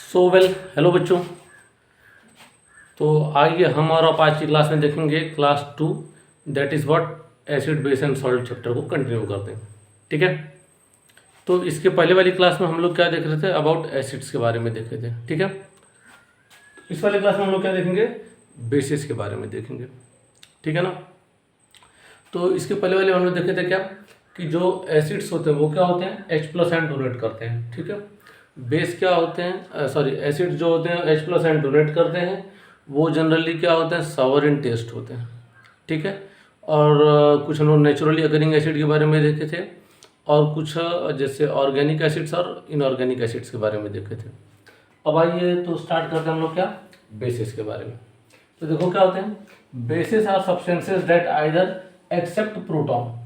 Hello बच्चों। तो आइए हम और आप आज की क्लास में देखेंगे class 2, that is what acid base and salt chapter को कंटिन्यू करते हैं। ठीक है। तो इसके पहले वाली क्लास में हम लोग क्या देख रहे थे, अबाउट एसिड्स के बारे में देख रहे थे। ठीक है। इस वाली क्लास में हम लोग क्या देखेंगे, बेसिस के बारे में देखेंगे। ठीक है ना। तो इसके पहले वाले हम लोग देखे थे क्या, कि जो एसिड्स होते हैं वो क्या होते हैं, H+ एंड डोनेट करते हैं। ठीक है। बेस क्या होते हैं, सॉरी एसिड जो होते हैं H+ एंड डोनेट करते हैं, वो जनरली क्या होते हैं, सावर इन टेस्ट होते हैं। ठीक है। और कुछ हम लोग नेचुरली अकरिंग एसिड के बारे में देखे थे, और कुछ जैसे ऑर्गेनिक एसिड्स और इनऑर्गेनिक एसिड्स के बारे में देखे थे। अब आइए तो स्टार्ट करते हैं हम लोग क्या, बेसिस के बारे में। तो देखो क्या होते हैं, bases are substances that either accept proton.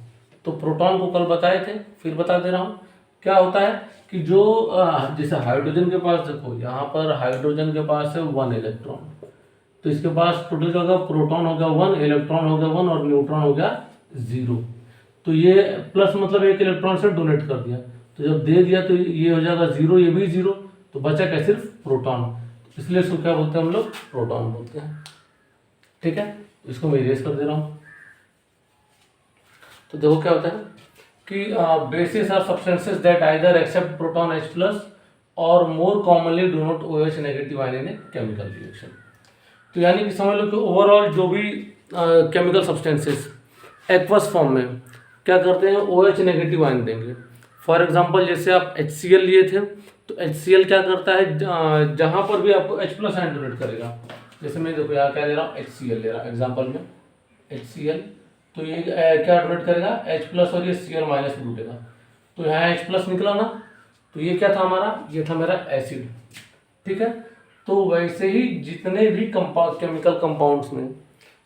तो प्रोटॉन को कल बताए थे, फिर बता दे रहा हूँ। क्या होता है कि जो जैसे हाइड्रोजन के पास, देखो यहाँ पर हाइड्रोजन के पास है 1 इलेक्ट्रॉन, तो इसके पास टोटल क्या होगा, प्रोटॉन हो गया 1, इलेक्ट्रॉन हो गया 1 और न्यूट्रॉन हो गया 0। तो ये प्लस मतलब एक इलेक्ट्रॉन से डोनेट कर दिया, तो जब दे दिया तो ये हो जाएगा 0, ये भी 0, तो बचा क्या, सिर्फ प्रोटॉन। इसलिए इसको क्या बोलते हैं हम लोग, प्रोटॉन बोलते हैं। ठीक है। इसको मैं इरेज कर दे रहा हूँ। तो देखो क्या होता है कि bases are substances that either accept proton H+ और more commonly do not OH negative ion in a chemical reaction. तो यानी कि समझ लो कि ओवरऑल जो भी केमिकल सब्सटेंसेस एक्वस फॉर्म में क्या करते हैं, OH नेगेटिव आयन देंगे। फॉर एग्जांपल जैसे आप HCl लिए थे, तो HCl क्या करता है, जहाँ पर भी आपको H+ आयन डोनेट करेगा। जैसे मैं देखो यहाँ क्या ले रहा हूँ, HCl ले रहा हूँ एग्जाम्पल में, HCl। तो ये क्या डोनेट करेगा, H+ और ये Cl- लूटेगा। तो यहाँ H+ निकला ना, तो ये क्या था हमारा, ये था मेरा एसिड। ठीक है। तो वैसे ही जितने भी केमिकल कंपाउंड्स में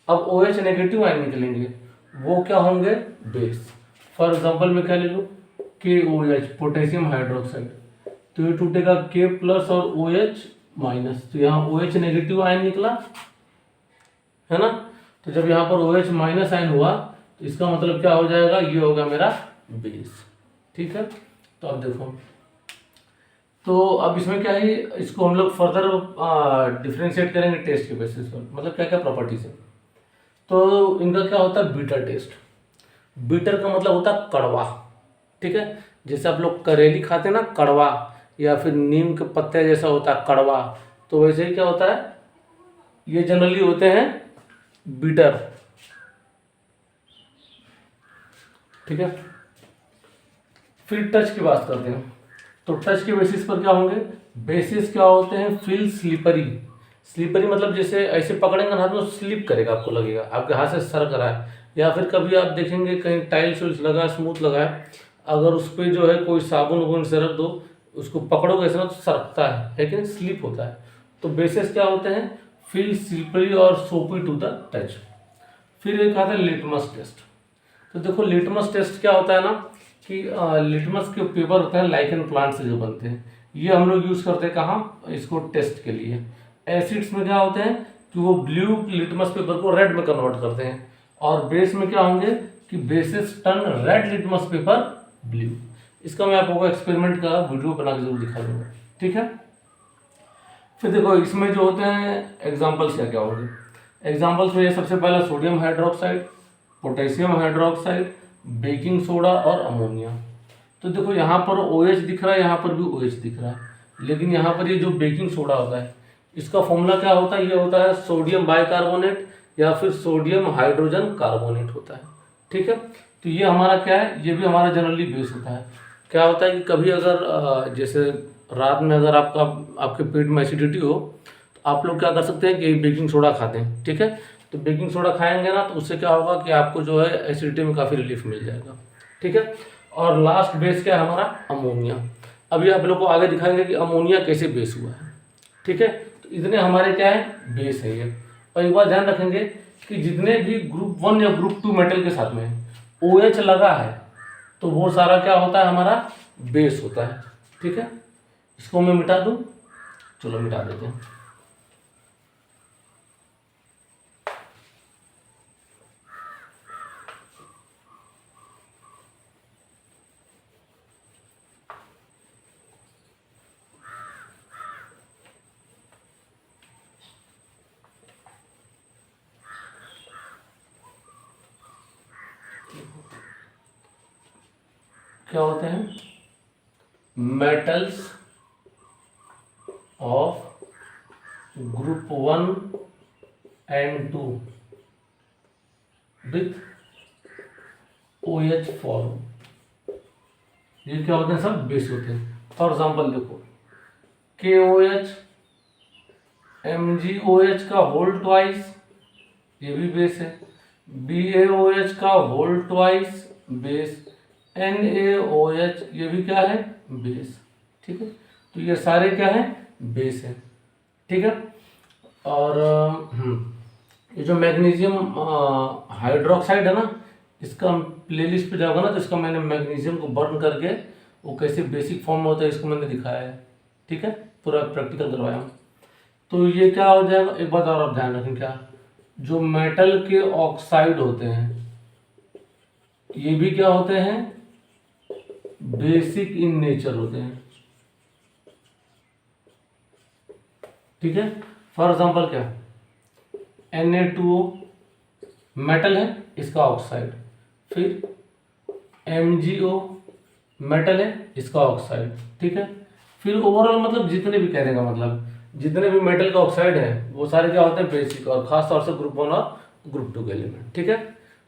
अब OH नेगेटिव आयन निकलेंगे, वो क्या होंगे, बेस। फॉर एग्जांपल मैं क्या ले लूँ, KOH पोटेशियम हाइड्रोक्साइड, तो ये टूटेगा K+ और OH-, तो यहाँ OH नेगेटिव आयन निकला है ना। तो जब यहाँ पर OH- आयन हुआ, तो इसका मतलब क्या हो जाएगा, ये होगा मेरा बेस। ठीक है। तो अब देखो, तो अब इसमें क्या है, इसको हम लोग फर्दर डिफ्रेंशिएट करेंगे टेस्ट के बेसिस पर, मतलब क्या क्या प्रॉपर्टीज है। तो इनका क्या होता है, बीटर टेस्ट। बीटर का मतलब होता है कड़वा। ठीक है। जैसे आप लोग करेली खाते हैं ना, कड़वा, या फिर नीम के पत्ते जैसा होता है कड़वा, तो वैसे ही क्या होता है, ये जनरली होते हैं बीटर। ठीक है। फिर टच की बात करते हैं। तो टच के बेसिस पर क्या होंगे, बेसिस क्या होते हैं, फील स्लिपरी। स्लिपरी मतलब जैसे ऐसे पकड़ेंगे ना हाथ में, स्लिप करेगा, आपको लगेगा आपके हाथ से सरक रहा है। या फिर कभी आप देखेंगे कहीं टाइल्स वाइल्स लगा है, स्मूथ लगा है, अगर उस पर जो है कोई साबुन वुबुन से रख दो, उसको पकड़ोगे ऐसे ना, तो सरकता है कि नहीं, स्लिप होता है। तो बेसिस क्या होते हैं, फील स्लिपरी और सोपी टू द टच। फिर एक आता है लिटमस टेस्ट। तो देखो लिटमस टेस्ट क्या होता है ना, कि लिटमस के पेपर होते हैं लाइकेन प्लांट से जो बनते हैं, ये हम लोग यूज करते हैं कहाँ, इसको टेस्ट के लिए। एसिड्स में क्या होते हैं कि वो ब्लू लिटमस पेपर को रेड में कन्वर्ट करते हैं, और बेस में क्या होंगे कि basis turn red litmus paper blue. इसका मैं आपको एक्सपेरिमेंट का वीडियो बना के जरूर दिखा दूंगा। ठीक है। फिर देखो इसमें जो होते हैं एग्जाम्पल्स क्या क्या होंगे। एग्जाम्पल्स में ये सबसे पहला sodium hydroxide, potassium hydroxide, baking soda और अमोनिया। तो देखो यहाँ पर OH दिख रहा है, यहाँ पर भी OH दिख रहा है, लेकिन यहाँ पर ये जो बेकिंग सोडा होता है, इसका फॉर्मूला क्या होता है, ये होता है सोडियम बाइकार्बोनेट या फिर सोडियम हाइड्रोजन कार्बोनेट होता है। ठीक है। तो ये हमारा क्या है, ये भी हमारा जनरली बेस होता है। क्या होता है कि कभी अगर जैसे रात में अगर आपके पेट में एसिडिटी हो, तो आप लोग क्या कर सकते हैं कि बेकिंग सोडा खाते हैं। ठीक है। तो बेकिंग सोडा खाएंगे ना, तो उससे क्या होगा कि आपको जो है एसिडिटी में काफ़ी रिलीफ मिल जाएगा। ठीक है। और लास्ट बेस क्या है हमारा, अमोनिया। अभी आप लोग को आगे दिखाएंगे कि अमोनिया कैसे बेस हुआ है। ठीक है। तो इतने हमारे क्या है, बेस है ये। और एक बात ध्यान रखेंगे कि जितने भी ग्रुप 1 या ग्रुप 2 मेटल के साथ में OH लगा है, तो वो सारा क्या होता है, हमारा बेस होता है। ठीक है। इसको मैं मिटा दूं, चलो मिटा देते हैं। क्या होते हैं? Metals of group 1 and 2 with OH form. ये क्या होते हैं? सब बेस होते हैं। फॉर एग्जाम्पल देखो, KOH MgOH का होल ट्वाइस, ये भी बेस है। BaOH का होल ट्वाइस बेस, NaOH ये भी क्या है? बेस। ठीक है, तो ये सारे क्या है? बेस है। ठीक है, और ये जो मैग्नीशियम हाइड्रोक्साइड है ना, इसका प्लेलिस्ट पे जाओगे ना तो इसका मैंने मैग्नीशियम को बर्न करके वो कैसे बेसिक फॉर्म में होता है इसको मैंने दिखाया है। ठीक है, पूरा प्रैक्टिकल करवाया हूँ। तो ये क्या हो जाएगा, एक बात और आप ध्यान रखें, क्या जो मेटल के ऑक्साइड होते हैं ये भी क्या होते हैं? बेसिक इन नेचर होते हैं। ठीक है, फॉर एग्जाम्पल क्या, Na2O मेटल है, इसका ऑक्साइड, फिर MgO मेटल है, इसका ऑक्साइड। ठीक है, फिर ओवरऑल मतलब जितने भी कहने का मतलब जितने भी मेटल का ऑक्साइड है वो सारे क्या होते हैं? बेसिक, और खास तौर से ग्रुप 1 और ग्रुप 2 के एलिमेंट। ठीक है,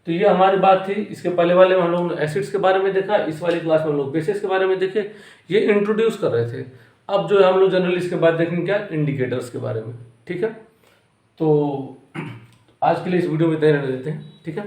तो ये हमारी बात थी। इसके पहले वाले में हम लोग एसिड्स के बारे में देखा, इस वाली क्लास में हम लोग बेसिस के बारे में देखे, ये इंट्रोड्यूस कर रहे थे। अब जो है हम लोग जनरली इसके बाद देखेंगे क्या, इंडिकेटर्स के बारे में। ठीक है, तो आज के लिए इस वीडियो में इतना ही रहने देते हैं। ठीक है।